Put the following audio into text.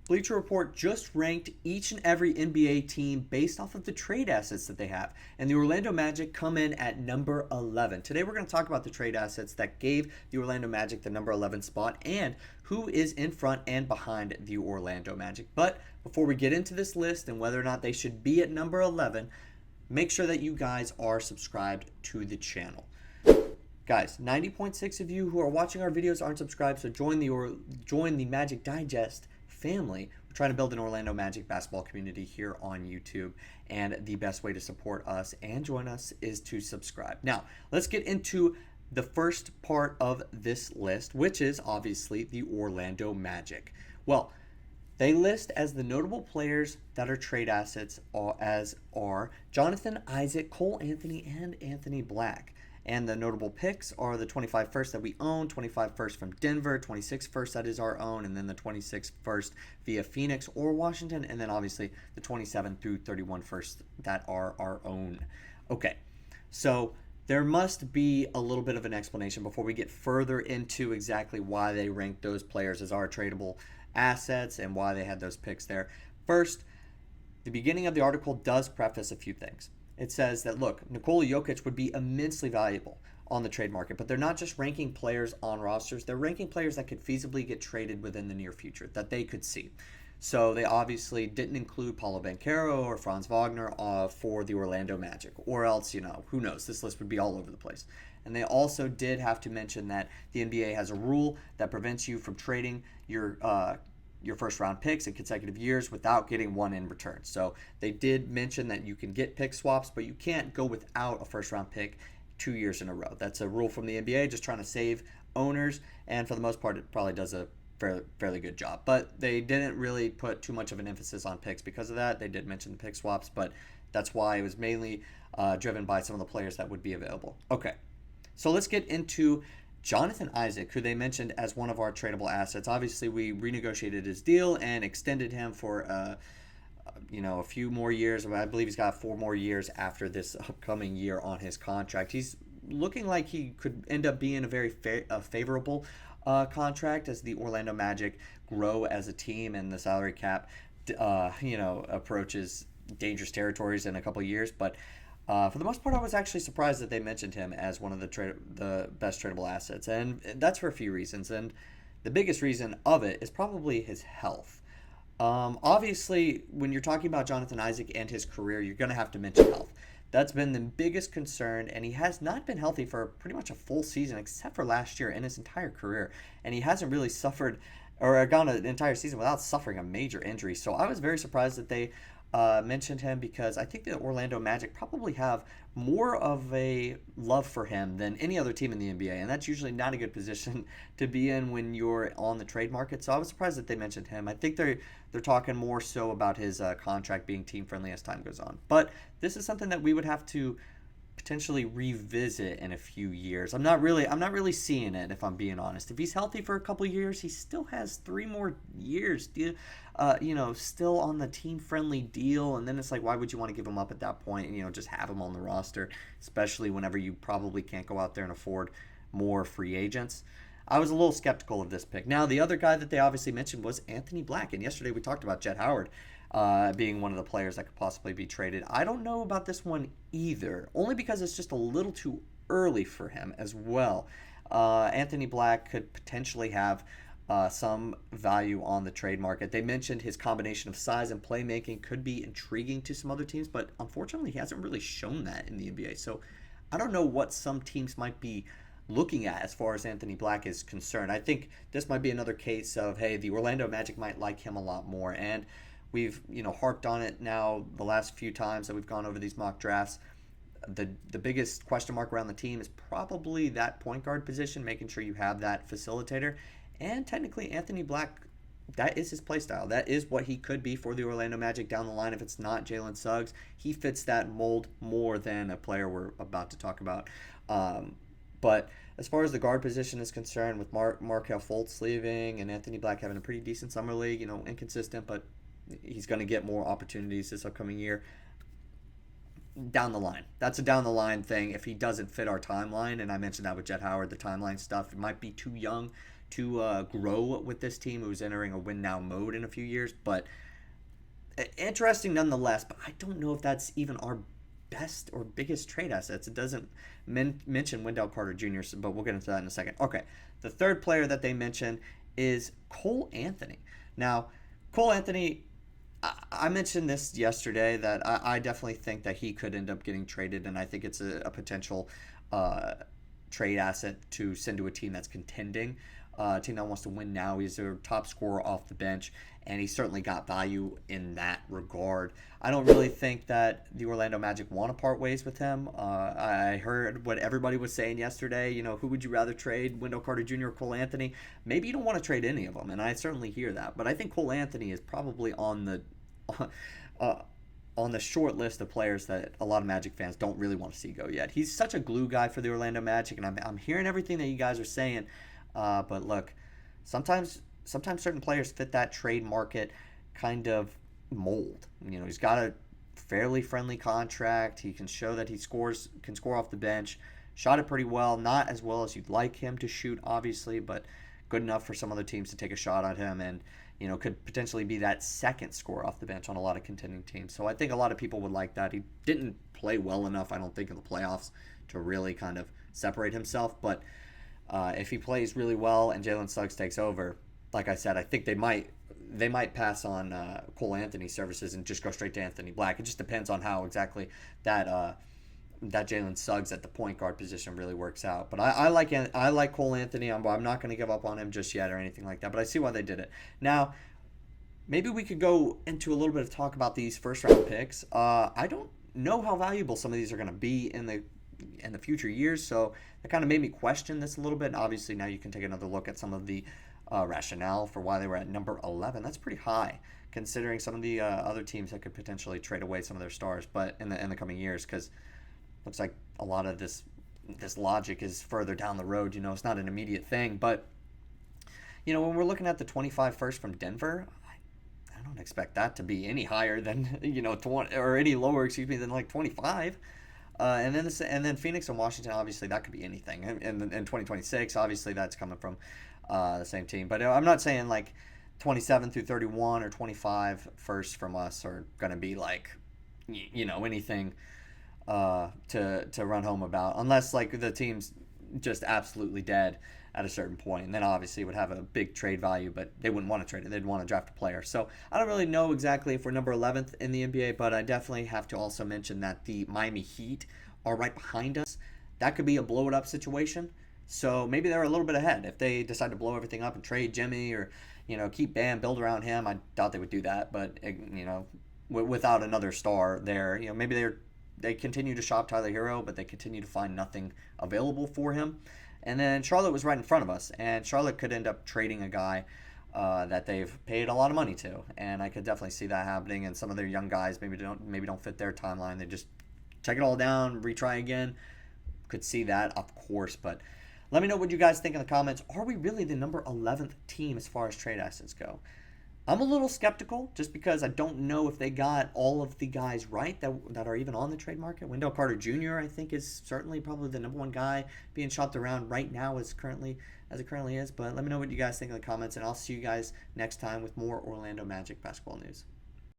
Bleacher Report just ranked each and every NBA team based off of the trade assets that they have. And the Orlando Magic come in at number 11. Today we're going to talk about the trade assets that gave the Orlando Magic the number 11 spot and who is in front and behind the Orlando Magic. But before we get into this list and whether or not they should be at number 11, make sure that you guys are subscribed to the channel. Guys, 90.6 of you who are watching our videos aren't subscribed, so join the Magic Digest family. We're trying to build an Orlando Magic basketball community here on YouTube, and the best way to support us and join us is to subscribe. Now, let's get into the first part of this list, which is obviously the Orlando Magic. Well, they list as the notable players that are trade assets as are Jonathan Isaac, Cole Anthony, and Anthony Black. And the notable picks are the 25 first that we own, 25 first from Denver, 26 first that is our own, and then the 26 first via Phoenix or Washington, and then obviously the 27 through 31 first that are our own. Okay, so there must be a little bit of an explanation before we get further into exactly why they ranked those players as our tradable assets and why they had those picks there. First, the beginning of the article does preface a few things. It says that, look, Nikola Jokic would be immensely valuable on the trade market, but they're not just ranking players on rosters. They're ranking players that could feasibly get traded within the near future that they could see. So they obviously didn't include Paolo Banchero or Franz Wagner for the Orlando Magic, or else, who knows, this list would be all over the place. And they also did have to mention that the NBA has a rule that prevents you from trading your first round picks in consecutive years without getting one in return. So they did mention that you can get pick swaps, but you can't go without a first round pick 2 years in a row. That's a rule from the NBA, just trying to save owners, and for the most part it probably does a fairly good job. But they didn't really put too much of an emphasis on picks because of that. They did mention the pick swaps, but that's why it was mainly driven by some of the players that would be available. Okay, so let's get into Jonathan Isaac, who they mentioned as one of our tradable assets. Obviously, we renegotiated his deal and extended him for a few more years. I believe he's got 4 more years after this upcoming year on his contract. He's looking like he could end up being a very favorable contract as the Orlando Magic grow as a team and the salary cap, approaches dangerous territories in a couple of years. But for the most part, I was actually surprised that they mentioned him as one of the best tradable assets, and that's for a few reasons. And the biggest reason of it is probably his health. Obviously, when you're talking about Jonathan Isaac and his career, you're going to have to mention health. That's been the biggest concern, and he has not been healthy for pretty much a full season, except for last year in his entire career, and he hasn't really suffered or gone an entire season without suffering a major injury. So I was very surprised that they mentioned him, because I think the Orlando Magic probably have more of a love for him than any other team in the NBA, and that's usually not a good position to be in when you're on the trade market. So I was surprised that they mentioned him. I think they're talking more so about his contract being team friendly as time goes on. But this is something that we would have to potentially revisit in a few years. I'm not really seeing it, if I'm being honest. If he's healthy for a couple of years, he still has 3 more years, still on the team-friendly deal, and then it's like, why would you want to give him up at that point and, just have him on the roster, especially whenever you probably can't go out there and afford more free agents. I was a little skeptical of this pick. Now, the other guy that they obviously mentioned was Anthony Black, and yesterday we talked about Jett Howard being one of the players that could possibly be traded. I don't know about this one either, only because it's just a little too early for him as well. Anthony Black could potentially have some value on the trade market. They mentioned his combination of size and playmaking could be intriguing to some other teams, but unfortunately he hasn't really shown that in the NBA. So I don't know what some teams might be looking at as far as Anthony Black is concerned. I think this might be another case of, hey, the Orlando Magic might like him a lot more, and we've harped on it now the last few times that we've gone over these mock drafts. The biggest question mark around the team is probably that point guard position, making sure you have that facilitator. And technically, Anthony Black, that is his play style. That is what he could be for the Orlando Magic down the line if it's not Jalen Suggs. He fits that mold more than a player we're about to talk about. But as far as the guard position is concerned, with Markelle Fultz leaving and Anthony Black having a pretty decent summer league, inconsistent, but he's going to get more opportunities this upcoming year. Down the line. That's a down the line thing if he doesn't fit our timeline, and I mentioned that with Jett Howard, the timeline stuff. It might be too young to grow with this team, who's entering a win now mode in a few years. But interesting nonetheless. But I don't know if that's even our best or biggest trade assets. It doesn't mention Wendell Carter Jr., but we'll get into that in a second. Okay, the third player that they mention is Cole Anthony. Now, Cole Anthony, I mentioned this yesterday that I definitely think that he could end up getting traded, and I think it's a potential trade asset to send to a team that's contending, a team that wants to win now. He's their top scorer off the bench, and he certainly got value in that regard. I don't really think that the Orlando Magic want to part ways with him. I heard what everybody was saying yesterday. Who would you rather trade, Wendell Carter Jr. or Cole Anthony? Maybe you don't want to trade any of them, and I certainly hear that. But I think Cole Anthony is probably on the short list of players that a lot of Magic fans don't really want to see go yet. He's such a glue guy for the Orlando Magic, and I'm hearing everything that you guys are saying. But look, sometimes certain players fit that trade market kind of mold. He's got a fairly friendly contract. He can show that he can score off the bench. Shot it pretty well. Not as well as you'd like him to shoot, obviously, but good enough for some other teams to take a shot at him, and could potentially be that second scorer off the bench on a lot of contending teams. So I think a lot of people would like that. He didn't play well enough, I don't think, in the playoffs to really kind of separate himself. But if he plays really well and Jalen Suggs takes over, like I said, I think they might pass on Cole Anthony's services and just go straight to Anthony Black. It just depends on how exactly that Jalen Suggs at the point guard position really works out. But I like Cole Anthony. I'm not going to give up on him just yet or anything like that. But I see why they did it. Now, maybe we could go into a little bit of talk about these first round picks. I don't know how valuable some of these are going to be in the future years, so that kind of made me question this a little bit. And obviously, now you can take another look at some of the rationale for why they were at number 11. That's pretty high, considering some of the other teams that could potentially trade away some of their stars, but in the coming years, because looks like a lot of this logic is further down the road. It's not an immediate thing, but when we're looking at the 25 first from Denver, I don't expect that to be any higher than 20 or any lower, than like 25. And then Phoenix and Washington, obviously that could be anything. In 2026, obviously that's coming from the same team. But I'm not saying like 27 through 31 or 25 first from us are going to be like anything to run home about, unless like the team's just absolutely dead at a certain point, and then obviously it would have a big trade value, but they wouldn't want to trade it. They'd want to draft a player. So I don't really know exactly if we're number 11th in the NBA, but I definitely have to also mention that the Miami Heat are right behind us. That could be a blow it up situation. So maybe they're a little bit ahead. If they decide to blow everything up and trade Jimmy or keep Bam, build around him, I doubt they would do that. But without another star there, maybe they continue to shop Tyler Hero, but they continue to find nothing available for him. And then Charlotte was right in front of us, and Charlotte could end up trading a guy that they've paid a lot of money to, and I could definitely see that happening. And some of their young guys maybe don't fit their timeline. They just check it all down, retry again. Could see that, of course. But let me know what you guys think in the comments. Are we really the number 11th team as far as trade assets go? I'm a little skeptical just because I don't know if they got all of the guys right that are even on the trade market. Wendell Carter Jr., I think, is certainly probably the number one guy being shopped around right now as it currently is. But let me know what you guys think in the comments, and I'll see you guys next time with more Orlando Magic basketball news.